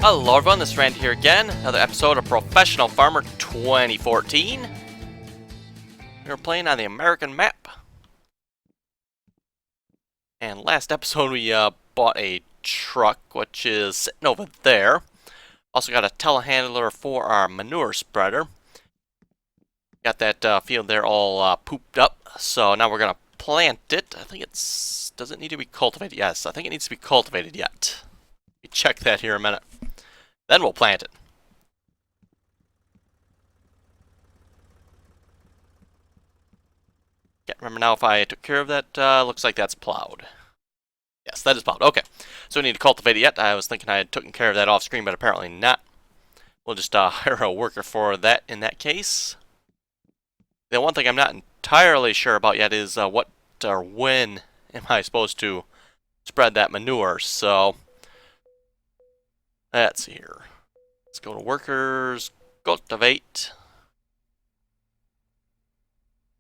Hello everyone, this is Randy here again. Another episode of Professional Farmer 2014. We're playing on the American map. And last episode we bought a truck, which is sitting over there. Also got a telehandler for our manure spreader. Got that field there all pooped up, so now we're going to plant it. I think it's... does it need to be cultivated? Yes, I think it needs to be cultivated yet. We check that here in a minute. Then we'll plant it. Can't remember now if I took care of that. Looks like that's plowed. Yes, that is plowed. Okay. So we need to cultivate it yet. I was thinking I had taken care of that off screen, but apparently not. We'll just hire a worker for that in that case. The one thing I'm not entirely sure about yet is what or when am I supposed to spread that manure. So let's see here. Let's go to workers, cultivate.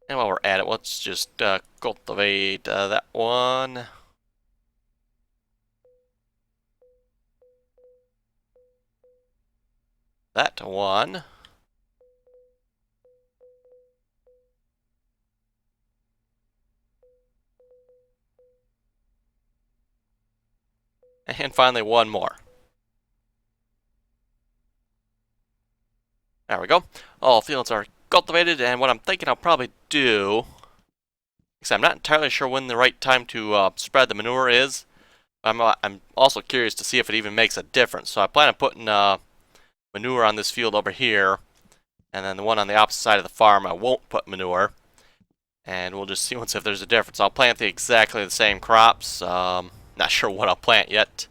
And while we're at it, let's just cultivate that one. That one. And finally one more. There we go. All fields are cultivated, and what I'm thinking I'll probably do, because I'm not entirely sure when the right time to spread the manure is. I'm also curious to see if it even makes a difference. So I plan on putting manure on this field over here, and then the one on the opposite side of the farm I won't put manure. And we'll just see if there's a difference. I'll plant exactly the same crops. Not sure what I'll plant yet.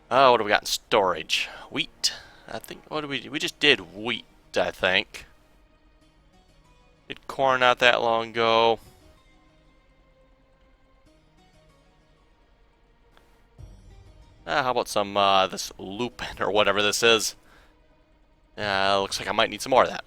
Oh, what do we got in storage? Wheat. I think, what do we just did wheat, I think. Did corn not that long ago. How about some, this Lupin, or whatever this is. Looks like I might need some more of that.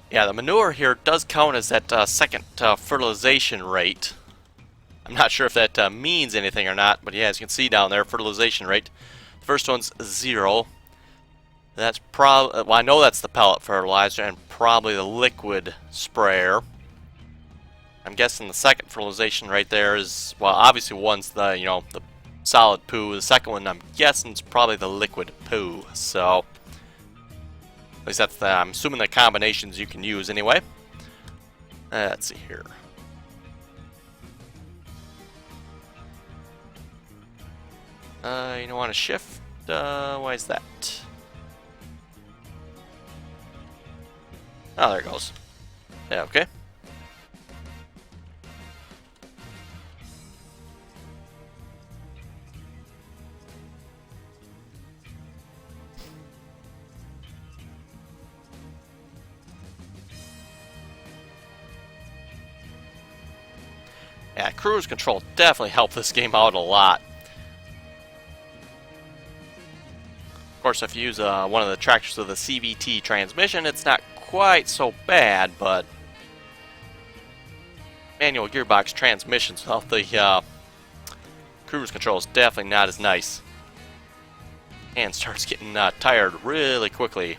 Yeah, the manure here does count as that second fertilization rate. I'm not sure if that means anything or not, but yeah, as you can see down there, fertilization rate. The first one's 0. That's probably, well, I know that's the pellet fertilizer and probably the liquid sprayer. I'm guessing the second fertilization rate there is, well, obviously one's the, you know, the solid poo. The second one, I'm guessing, is probably the liquid poo. So at least that's the, I'm assuming the combinations you can use anyway. Let's see here. You don't want to shift? Why is that? Oh, there it goes. Yeah, okay. Yeah, cruise control definitely helped this game out a lot. Of course, if you use one of the tractors with a CVT transmission, it's not quite so bad, but manual gearbox transmissions without the cruise control is definitely not as nice. And starts getting tired really quickly.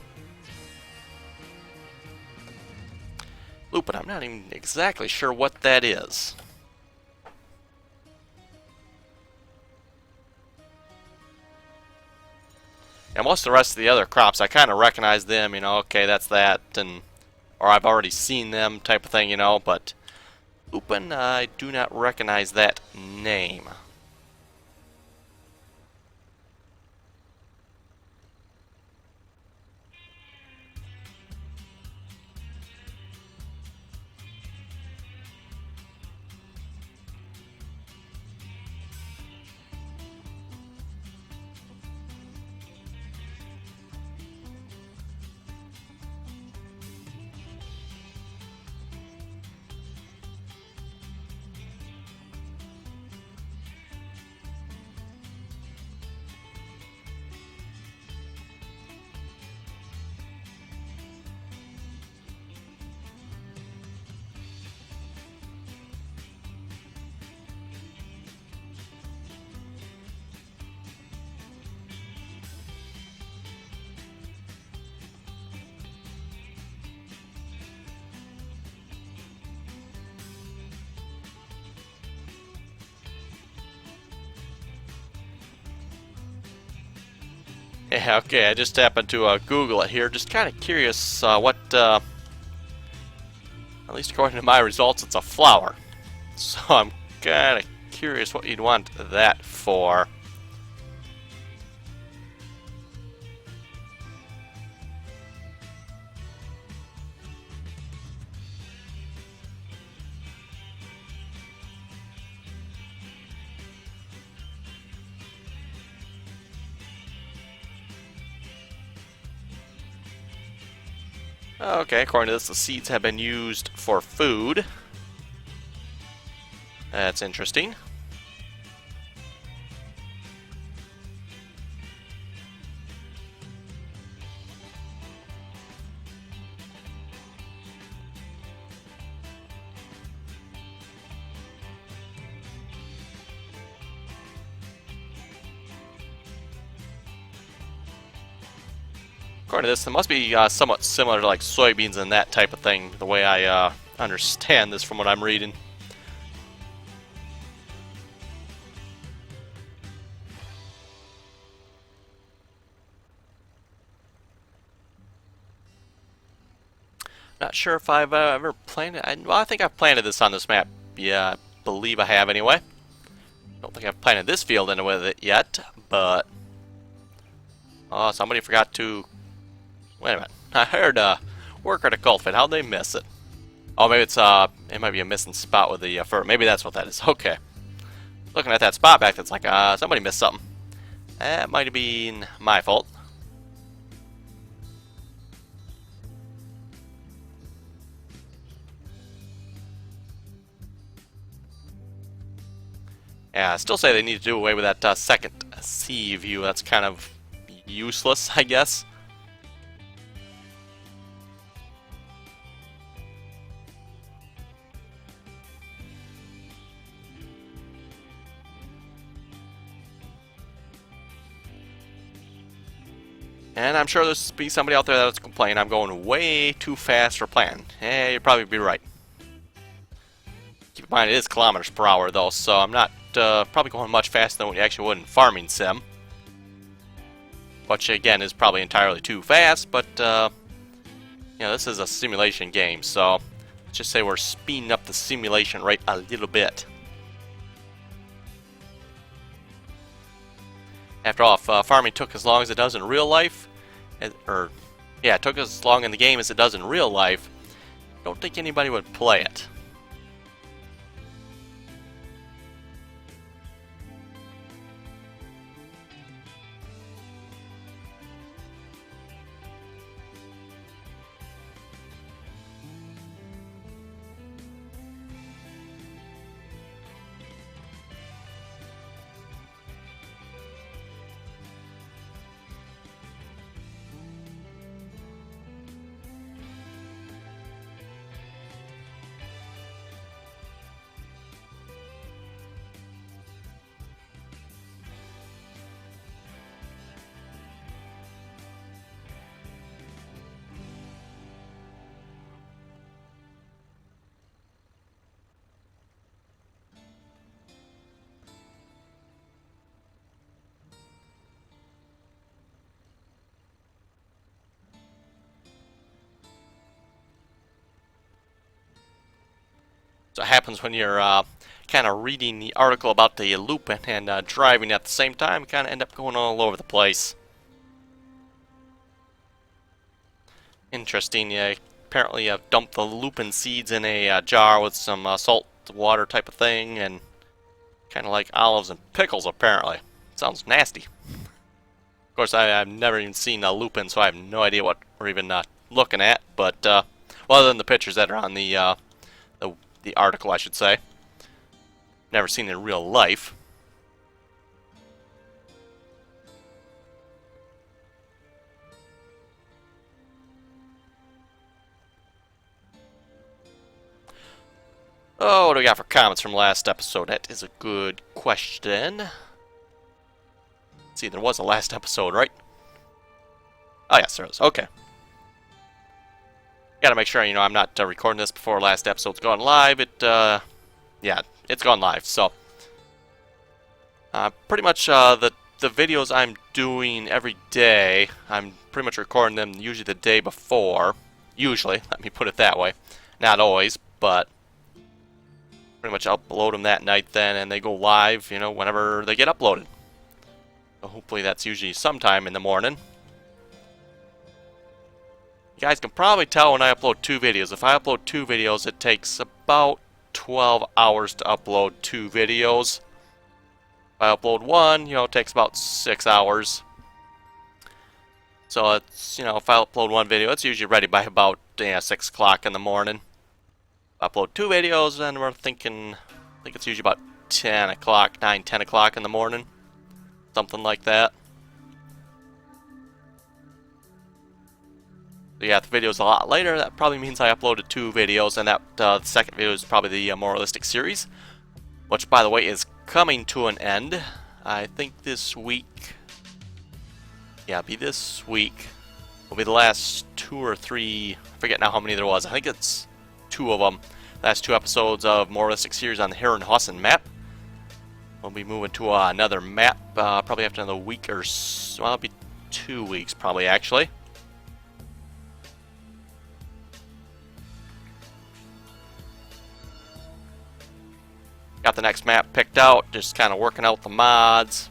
Lupin, I'm not even exactly sure what that is. And most of the rest of the other crops, I kind of recognize them, you know, okay, that's that, and or I've already seen them type of thing, you know, but Lupin, I do not recognize that name. Yeah, okay, I just happened to Google it here. Just kind of curious what, at least according to my results, it's a flower. So I'm kind of curious what you'd want that for. Okay, according to this, the seeds have been used for food. That's interesting. According to this, it must be somewhat similar to like soybeans and that type of thing, the way I understand this from what I'm reading. Not sure if I've ever planted. Well, I think I've planted this on this map. Yeah, I believe I have anyway. Don't think I've planted this field in with it yet, but oh, somebody forgot to. Wait a minute. I heard worker to cultivate. How'd they miss it? Oh, maybe it's it might be a missing spot with the fur. Maybe that's what that is. Okay. Looking at that spot back, that's like somebody missed something. That might have been my fault. Yeah, I still say they need to do away with that second sea view. That's kind of useless, I guess. And I'm sure there's be somebody out there that's complaining I'm going way too fast for plan. Eh, you'd probably be right. Keep in mind it is kilometers per hour though, so I'm not probably going much faster than what you actually would in farming sim. Which again is probably entirely too fast, but you know, this is a simulation game, so let's just say we're speeding up the simulation rate a little bit. After all, if farming took as long as it does in real life, or yeah, it took as long in the game as it does in real life, I don't think anybody would play it. So it happens when you're kind of reading the article about the Lupin and driving at the same time, kind of end up going all over the place. Interesting. Yeah, apparently I've dumped the Lupin seeds in a jar with some salt water type of thing, and kind of like olives and pickles apparently. Sounds nasty. Of course, I've never even seen a Lupin, so I have no idea what we're even looking at. But well, other than the pictures that are on the article, I should say. Never seen it in real life. Oh, what do we got for comments from last episode? That is a good question. Let's see, there was a last episode, right? Oh, yes, there is. Okay. Gotta make sure, you know, I'm not recording this before last episode's gone live. Yeah, it's gone live, so... pretty much the the videos I'm doing every day, I'm pretty much recording them usually the day before. Usually, let me put it that way. Not always, but pretty much upload them that night then, and they go live, you know, whenever they get uploaded. So hopefully that's usually sometime in the morning. You guys can probably tell when I upload 2 videos. If I upload 2 videos, it takes about 12 hours to upload 2 videos. If I upload 1, you know, it takes about 6 hours. So it's, you know, if I upload 1 video, it's usually ready by about 6 o'clock in the morning. If I upload 2 videos, then we're thinking, I think it's usually about 10 o'clock, 9, 10 o'clock in the morning. Something like that. So yeah, if the video's a lot later, that probably means I uploaded 2 videos, and that the second video is probably the more realistic series, which, by the way, is coming to an end. I think this week, yeah, it'll be this week, will be the last 2 or 3, I forget now how many there was, I think it's 2 of them, last 2 episodes of more realistic series on the Herrenhausen map. We'll be moving to another map, probably after another week or so, well, it'll be 2 weeks probably, actually. Got the next map picked out, just kind of working out the mods,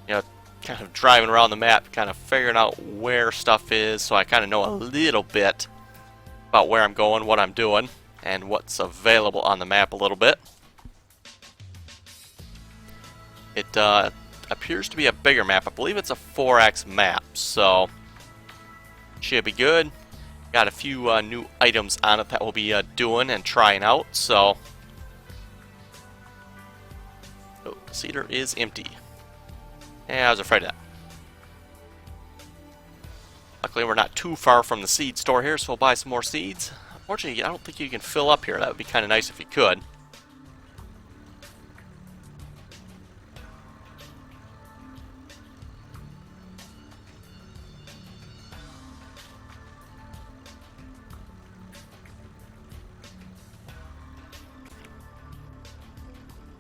you know, kind of driving around the map, kind of figuring out where stuff is, so I kind of know a little bit about where I'm going, what I'm doing, and what's available on the map a little bit. It appears to be a bigger map. I believe it's a 4x map, so should be good. Got a few new items on it that we'll be doing and trying out, so... Oh, the cedar is empty. Yeah, I was afraid of that. Luckily, we're not too far from the seed store here, so we'll buy some more seeds. Unfortunately, I don't think you can fill up here. That would be kind of nice if you could.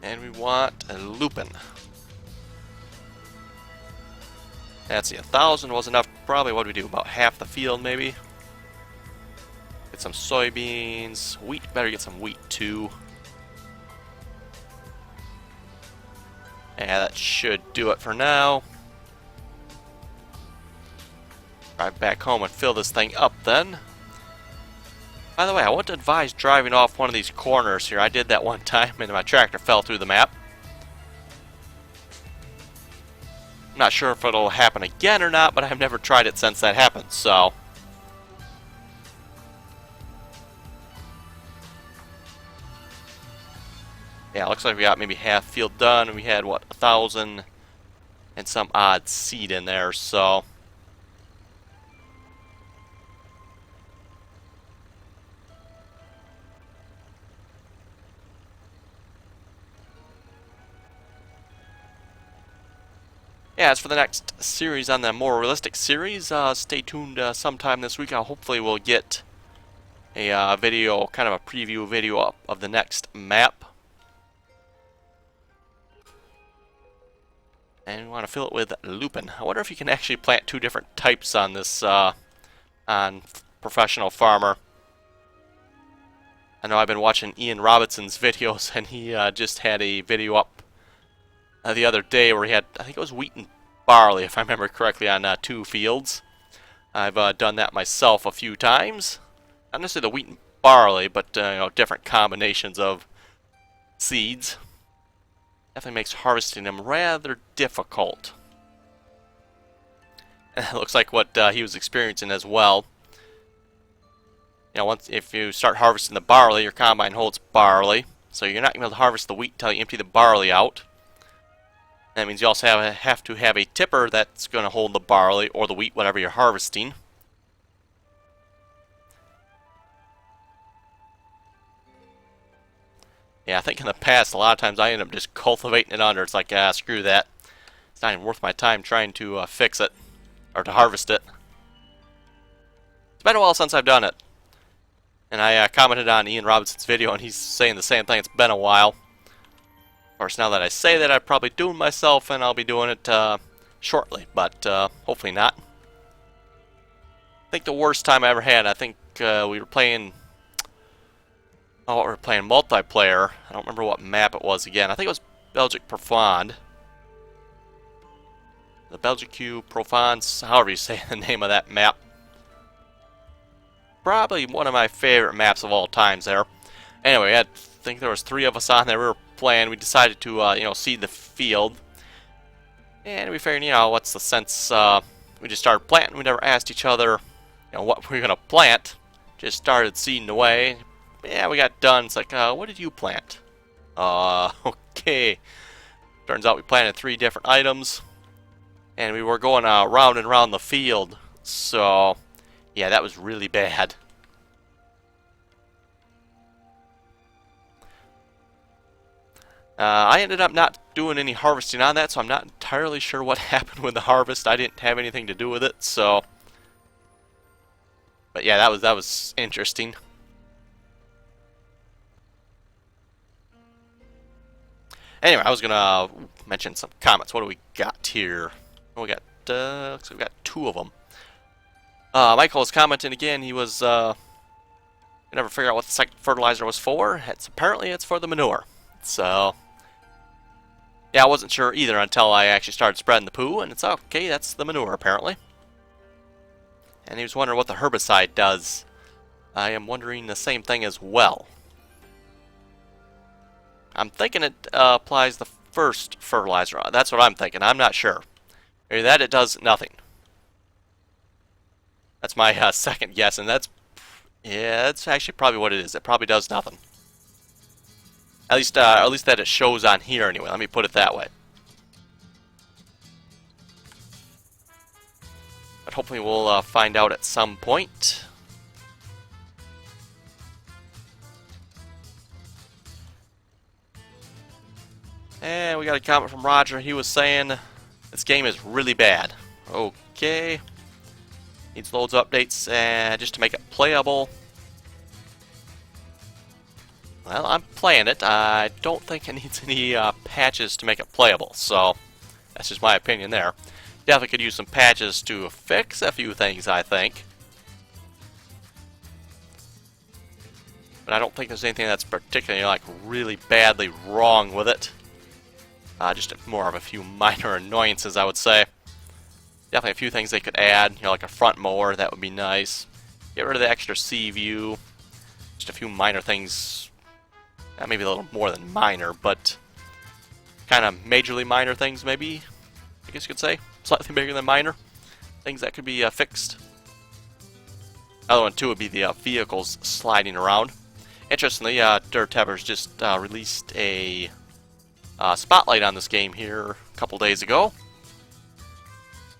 And we want a Lupin. Let's see, 1,000 was enough. Probably, what do we do? About half the field, maybe? Get some soybeans. Wheat, better get some wheat, too. Yeah, that should do it for now. Drive back home and fill this thing up, then. By the way, I want to advise driving off one of these corners here. I did that one time, and my tractor fell through the map. I'm not sure if it'll happen again or not, but I've never tried it since that happened, so... Yeah, looks like we got maybe half field done, and we had, what, 1,000 and some odd seed in there, so... Yeah, as for the next series on the more realistic series, stay tuned sometime this week. Hopefully we'll get a video, kind of a preview video up of the next map. And we want to fill it with Lupin. I wonder if you can actually plant 2 different types on this, on Professional Farmer. I know I've been watching Ian Robinson's videos, and he just had a video up the other day where he had, I think it was wheat and barley, if I remember correctly, on 2 fields. I've done that myself a few times. Not necessarily the wheat and barley, but you know, different combinations of seeds. Definitely makes harvesting them rather difficult. And it looks like what he was experiencing as well. You know, if you start harvesting the barley, your combine holds barley, so you're not going to be able to harvest the wheat until you empty the barley out. That means you also have to have a tipper that's going to hold the barley or the wheat, whatever you're harvesting. Yeah, I think in the past, a lot of times I end up just cultivating it under. It's like, screw that. It's not even worth my time trying to fix it, or to harvest it. It's been a while since I've done it. And I commented on Ian Robinson's video, and he's saying the same thing. It's been a while. Of course, now that I say that, I'm probably doing myself, and I'll be doing it shortly, but hopefully not. I think the worst time I ever had, I think we were playing... Oh, we were playing multiplayer. I don't remember what map it was again. I think it was Belgique Profond. The Belgique Profond, however you say the name of that map. Probably one of my favorite maps of all times there. Anyway, I think there was 3 of us on there. We were playing. We decided to, seed the field. And we figured, what's the sense? We just started planting. We never asked each other, what we were going to plant. Just started seeding away. Yeah, we got done. It's like, what did you plant? Okay. Turns out we planted 3 different items. And we were going round and round the field. So, yeah, that was really bad. I ended up not doing any harvesting on that, so I'm not entirely sure what happened with the harvest. I didn't have anything to do with it, so... But yeah, that was interesting. Anyway, I was gonna mention some comments. What do we got here? We got looks like we got 2 of them. Michael was commenting again. He was never figured out what the second fertilizer was for. Apparently it's for the manure. So yeah, I wasn't sure either until I actually started spreading the poo, and it's okay. That's the manure apparently. And he was wondering what the herbicide does. I am wondering the same thing as well. I'm thinking it applies the first fertilizer. That's what I'm thinking. I'm not sure. Maybe that it does nothing. That's my second guess, and that's actually probably what it is. It probably does nothing. At least that it shows on here anyway. Let me put it that way. But hopefully we'll find out at some point. And we got a comment from Roger. He was saying this game is really bad. Okay. Needs loads of updates just to make it playable. Well, I'm playing it. I don't think it needs any patches to make it playable. So that's just my opinion there. Definitely could use some patches to fix a few things, I think. But I don't think there's anything that's particularly really badly wrong with it. Just more of a few minor annoyances, I would say. Definitely a few things they could add, like a front mower, that would be nice. Get rid of the extra sea view. Just a few minor things, maybe a little more than minor, but kind of majorly minor things, maybe, I guess you could say. Slightly bigger than minor. Things that could be fixed. Another one, too, would be the vehicles sliding around. Interestingly, Dirt Tabbers just released a spotlight on this game here a couple days ago.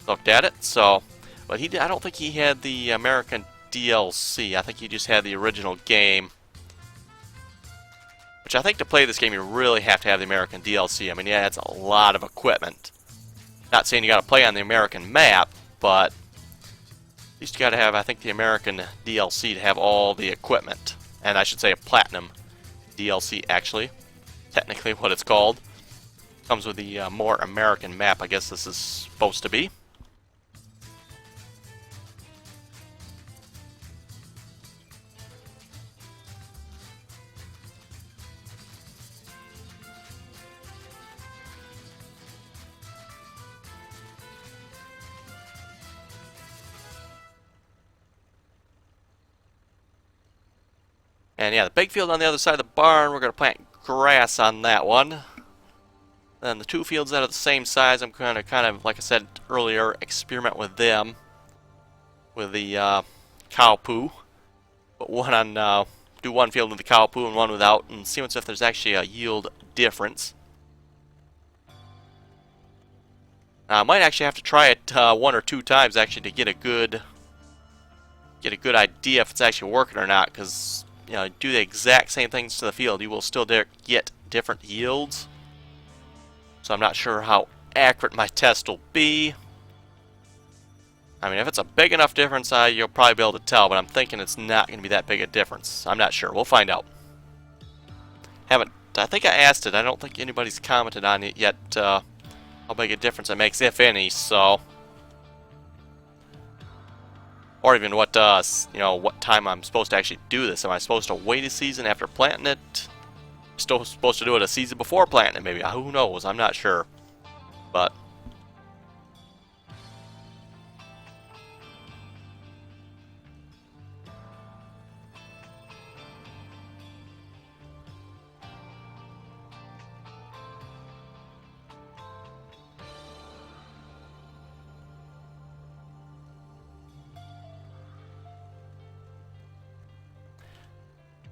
Looked at it, so, but I don't think he had the American DLC. I think he just had the original game. Which I think to play this game you really have to have the American DLC. I mean, yeah, it's a lot of equipment. Not saying you got to play on the American map, but at least you got to have, I think, the American DLC to have all the equipment. And I should say a Platinum DLC, actually. Technically what it's called. Comes with the more American map, I guess this is supposed to be. And yeah, the big field on the other side of the barn, we're going to plant grass on that one. Then the 2 fields that are the same size, I'm going to kind of, like I said earlier, experiment with them. With the cow poo. Put one on, do one field with the cow poo and one without, and see if there's actually a yield difference. I might actually have to try it 1 or 2 times actually to get a good idea if it's actually working or not, because do the exact same things to the field, you will still get different yields. So I'm not sure how accurate my test will be. I mean, if it's a big enough difference, you'll probably be able to tell, but I'm thinking it's not going to be that big a difference. I'm not sure. We'll find out. Haven't I think I asked it. I don't think anybody's commented on it yet, how big a difference it makes, if any, so... Or even what, you know, what time I'm supposed to actually do this. Am I supposed to wait a season after planting it? Still supposed to do it a season before planting it, maybe. Who knows? I'm not sure. But...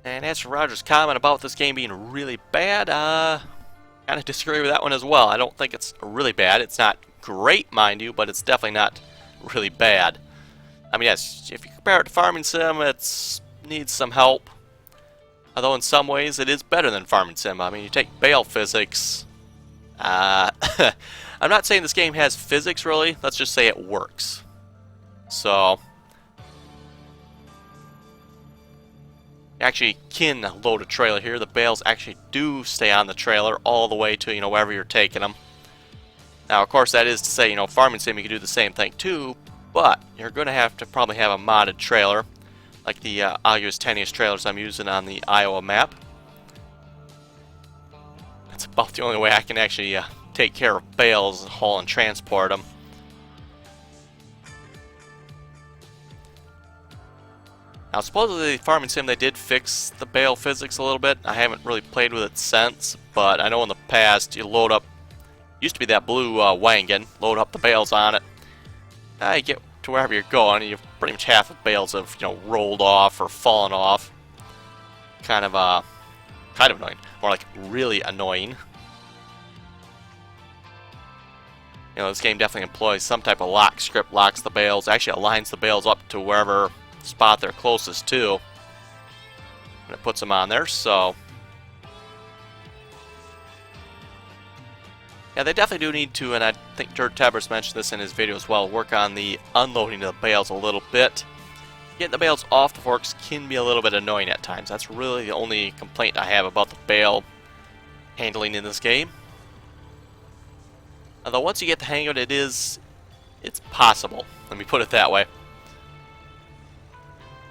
And as for Roger's comment about this game being really bad, kind of disagree with that one as well. I don't think it's really bad. It's not great, mind you, but it's definitely not really bad. I mean, yes, if you compare it to Farming Sim, it needs some help. Although in some ways it is better than Farming Sim. I mean, you take bale physics. I'm not saying this game has physics, really. Let's just say it works. So... actually can load a trailer here. The bales actually do stay on the trailer all the way to, you know, wherever you're taking them. Now, of course, that is to say, you know, Farming Sim, you can do the same thing too, but you're going to have to probably have a modded trailer, like the August Tenuous trailers I'm using on the Iowa map. That's about the only way I can actually take care of bales, haul and transport them. Now, supposedly, Farming Sim, they did fix the bale physics a little bit. I haven't really played with it since, but I know in the past, you load up, used to be that blue wagon, load up the bales on it. You get to wherever you're going, and you pretty much half the bales have, you know, rolled off or fallen off. Kind of annoying. More like really annoying. You know, this game definitely employs some type of lock script, locks the bales, actually aligns the bales up to wherever spot they're closest to, and it puts them on there. So yeah, they definitely do need to, and I think Dirt Tabbers mentioned this in his video as well, work on the unloading of the bales a little bit. Getting the bales off the forks can be a little bit annoying at times. That's really the only complaint I have about the bale handling in this game. Although once you get the hang of it, it's possible. Let me put it that way.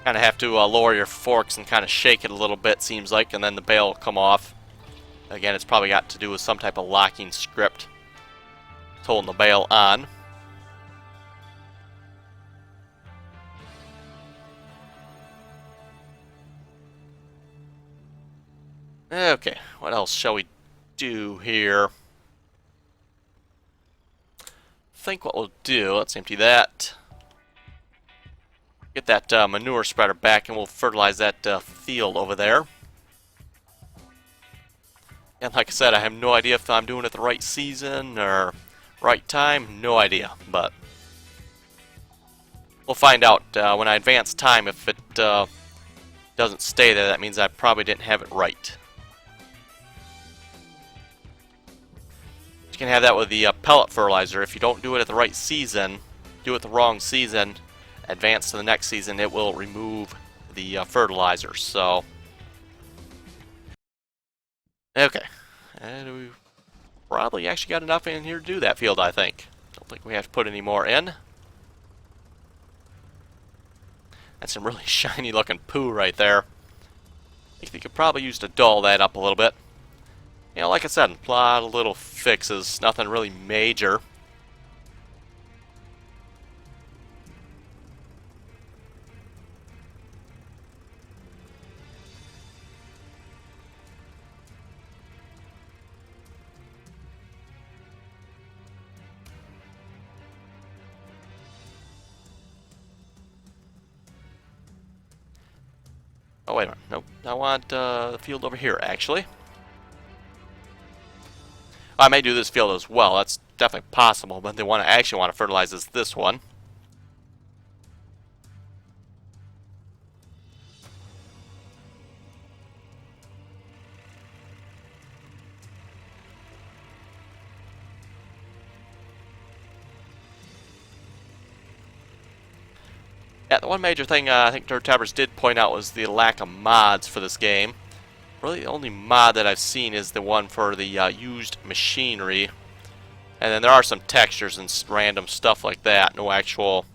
Kind of have to lower your forks and kind of shake it a little bit, seems like, and then the bale will come off. Again, it's probably got to do with some type of locking script. It's holding the bale on. Okay, what else shall we do here? I think what we'll do, let's empty that. Get that manure spreader back, and we'll fertilize that field over there. And like I said, I have no idea if I'm doing it the right season or right time. No idea, but we'll find out when I advance time. If it doesn't stay there, that means I probably didn't have it right. You can have that with the pellet fertilizer. If you don't do it at the right season, do it the wrong season, advance to the next season, it will remove the fertilizer. So, okay, and we've probably actually got enough in here to do that field, I think. Don't think we have to put any more in. That's some really shiny looking poo right there. I think you could probably use to dull that up a little bit. You know, like I said, a lot of little fixes, nothing really major. Oh, wait a minute. Nope. I want the field over here, actually. I may do this field as well. That's definitely possible, but they actually want to fertilize this one. Yeah, the one major thing I think Dirt Tabbers did point out was the lack of mods for this game. Really, the only mod that I've seen is the one for the used machinery. And then there are some textures and random stuff like that. No actual,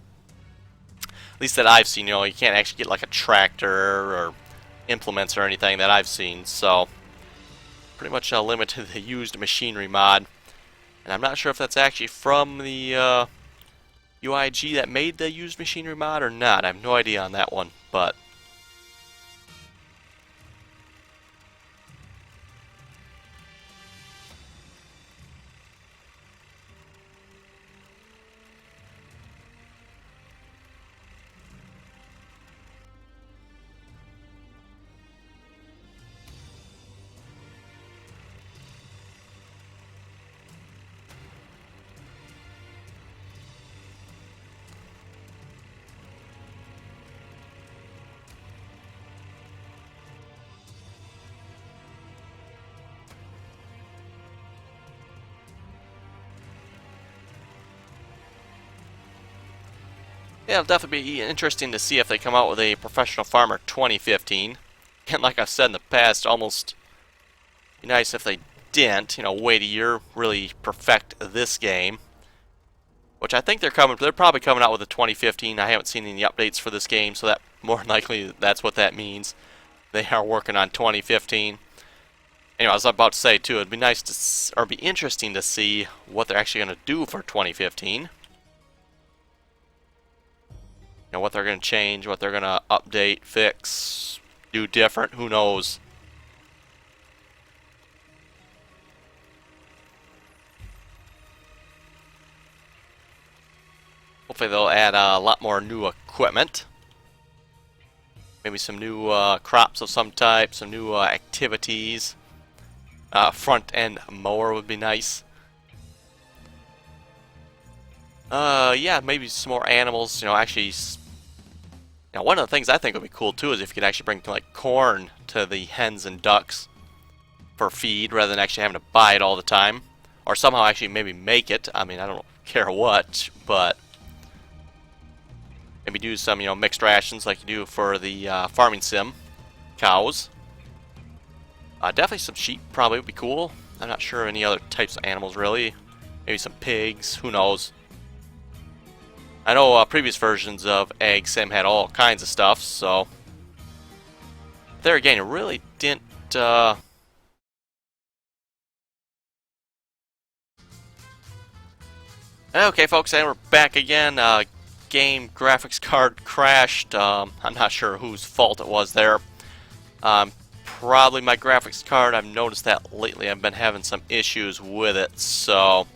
at least that I've seen, you know, you can't actually get like a tractor or implements or anything that I've seen. So, pretty much limited to the used machinery mod. And I'm not sure if that's actually from the UIG that made the used machinery mod or not. I have no idea on that one, but yeah, it'll definitely be interesting to see if they come out with a Professional Farmer 2015. And like I've said in the past, almost be nice if they didn't, you know, wait a year, really perfect this game. Which I think they're probably coming out with a 2015. I haven't seen any updates for this game, so that more than likely that's what that means. They are working on 2015. Anyway, I was about to say too, it'd be nice to, or be interesting to see what they're actually going to do for 2015. You know, what they're going to change, what they're going to update, fix, do different, who knows. Hopefully they'll add a lot more new equipment. Maybe some new crops of some type, some new activities. Front end mower would be nice. Yeah, maybe some more animals. You know, actually, now one of the things I think would be cool too is if you could actually bring like corn to the hens and ducks for feed rather than actually having to buy it all the time, or somehow actually maybe make it. I mean, I don't care what, but maybe do some, you know, mixed rations like you do for the farming sim cows. Definitely some sheep probably would be cool. I'm not sure any other types of animals really. Maybe some pigs, who knows. I know previous versions of Egg Sim had all kinds of stuff, so there again, it really didn't Okay folks, and we're back again. Game graphics card crashed. I'm not sure whose fault it was there. Probably my graphics card. I've noticed that lately I've been having some issues with it, so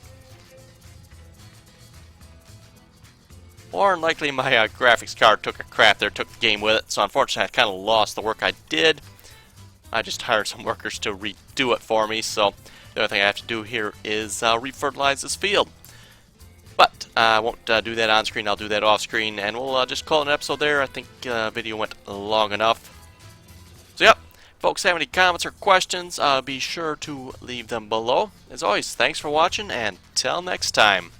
more than likely my graphics card took a crap there, took the game with it, so unfortunately I kind of lost the work I did. I just hired some workers to redo it for me, so the only thing I have to do here is refertilize this field. But I won't do that on screen, I'll do that off screen, and we'll just call it an episode there. I think the video went long enough. So yep, folks have any comments or questions, be sure to leave them below. As always, thanks for watching, and till next time.